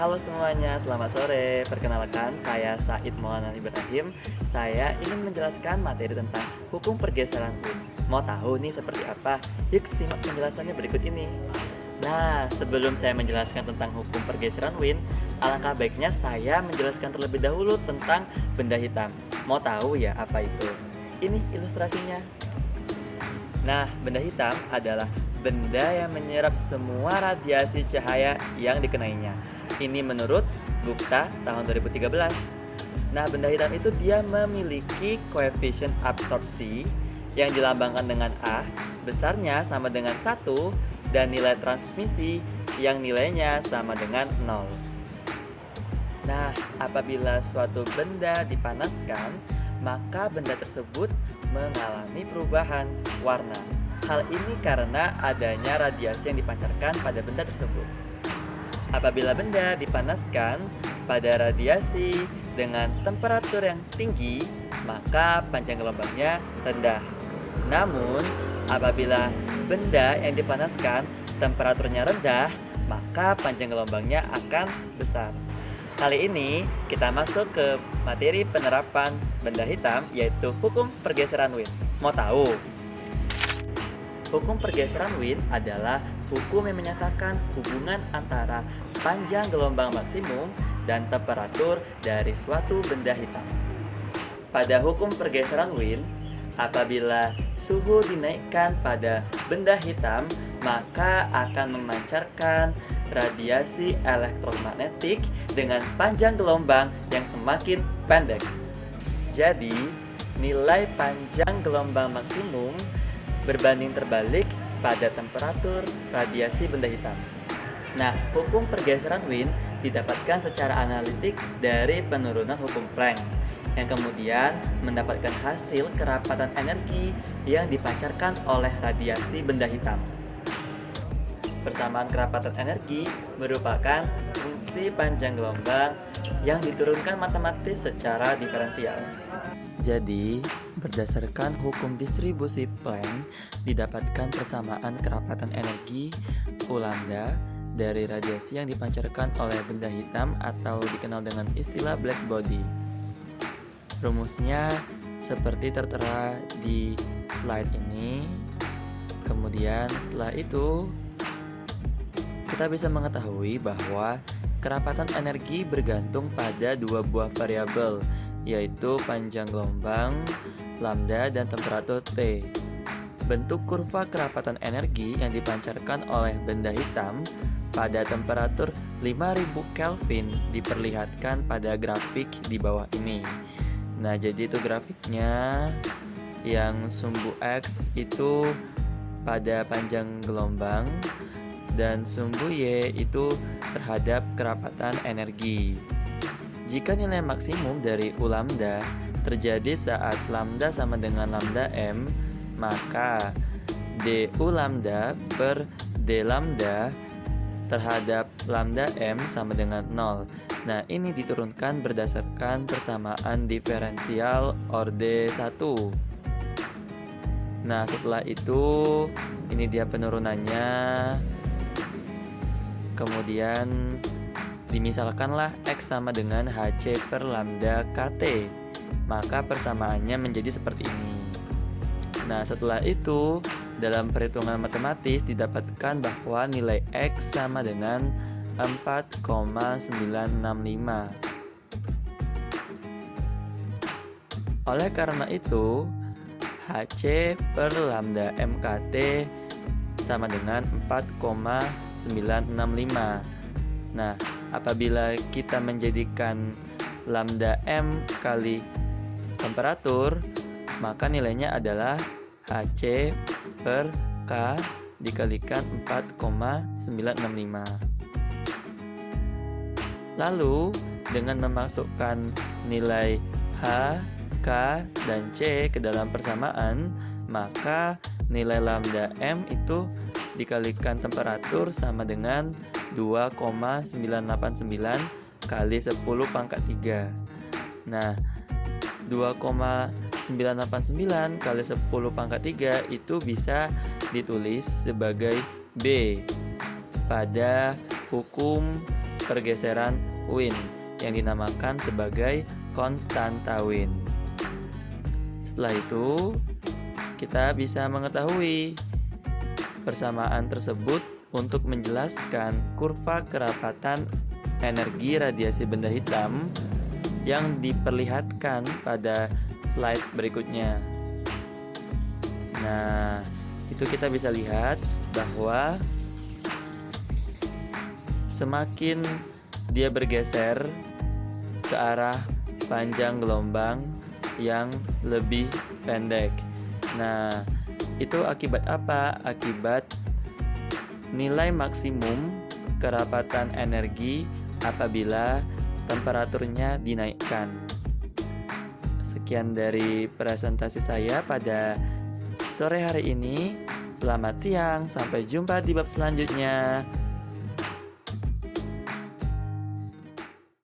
Halo semuanya, selamat sore. Perkenalkan, saya Said Maulana Ibrahim. Saya ingin menjelaskan materi tentang hukum pergeseran wind. Mau tahu nih seperti apa? Yuk simak penjelasannya berikut ini. Nah, sebelum saya menjelaskan tentang hukum pergeseran wind, alangkah baiknya saya menjelaskan terlebih dahulu tentang benda hitam. Mau tahu ya apa itu? Ini ilustrasinya. Nah, benda hitam adalah benda yang menyerap semua radiasi cahaya yang dikenainya. Ini menurut Gupta tahun 2013. Nah, benda hitam itu dia memiliki koefisien absorpsi yang dilambangkan dengan A, besarnya sama dengan 1, dan nilai transmisi yang nilainya sama dengan 0. Nah, apabila suatu benda dipanaskan, maka benda tersebut mengalami perubahan warna. Hal ini karena adanya radiasi yang dipancarkan pada benda tersebut. Apabila benda dipanaskan pada radiasi dengan temperatur yang tinggi, maka panjang gelombangnya rendah. Namun, apabila benda yang dipanaskan temperaturnya rendah, maka panjang gelombangnya akan besar. Kali ini kita masuk ke materi penerapan benda hitam, yaitu hukum pergeseran wind. Mau tahu? Hukum pergeseran wind adalah hukum yang menyatakan hubungan antara panjang gelombang maksimum dan temperatur dari suatu benda hitam. Pada hukum pergeseran wind, apabila suhu dinaikkan pada benda hitam, maka akan memancarkan radiasi elektromagnetik dengan panjang gelombang yang semakin pendek. Jadi, nilai panjang gelombang maksimum berbanding terbalik pada temperatur radiasi benda hitam. Nah, hukum pergeseran wind didapatkan secara analitik dari penurunan hukum Planck, yang kemudian mendapatkan hasil kerapatan energi yang dipancarkan oleh radiasi benda hitam. Persamaan kerapatan energi merupakan fungsi panjang gelombang yang diturunkan matematis secara diferensial. Jadi, berdasarkan hukum distribusi Planck, didapatkan persamaan kerapatan energi U lambda dari radiasi yang dipancarkan oleh benda hitam atau dikenal dengan istilah black body. Rumusnya seperti tertera di slide ini. Kemudian setelah itu kita bisa mengetahui bahwa kerapatan energi bergantung pada dua buah variabel, yaitu panjang gelombang, lambda, dan temperatur T. Bentuk kurva kerapatan energi yang dipancarkan oleh benda hitam pada temperatur 5000 Kelvin diperlihatkan pada grafik di bawah ini. Nah, jadi itu grafiknya. Yang sumbu X itu pada panjang gelombang dan sumbu Y itu terhadap kerapatan energi. Jika nilai maksimum dari U lambda terjadi saat lambda sama dengan lambda M, maka du lambda per d lambda terhadap lambda M sama dengan 0. Nah, ini diturunkan berdasarkan persamaan diferensial orde 1. Nah, setelah itu ini dia penurunannya. Kemudian dimisalkanlah X sama dengan HC per lambda KT, maka persamaannya menjadi seperti ini. Nah, setelah itu dalam perhitungan matematis didapatkan bahwa nilai X sama dengan 4,965. Oleh karena itu, HC per lambda MKT sama dengan 4,965. Nah, apabila kita menjadikan lambda M kali temperatur, maka nilainya adalah HC per K dikalikan 4,965. Lalu, dengan memasukkan nilai H, K, dan C ke dalam persamaan, maka nilai lambda M itu dikalikan temperatur sama dengan 2,989 kali 10 pangkat 3. Nah, 2,989 kali 10 pangkat 3 itu bisa ditulis sebagai B pada hukum pergeseran Wien yang dinamakan sebagai konstanta Wien. Setelah itu, kita bisa mengetahui persamaan tersebut untuk menjelaskan kurva kerapatan energi radiasi benda hitam yang diperlihatkan pada slide berikutnya. Nah, itu kita bisa lihat bahwa semakin dia bergeser ke arah panjang gelombang yang lebih pendek. Nah, itu akibat apa? Akibat nilai maksimum kerapatan energi apabila temperaturnya dinaikkan. Sekian dari presentasi saya pada sore hari ini. Selamat siang, sampai jumpa di bab selanjutnya.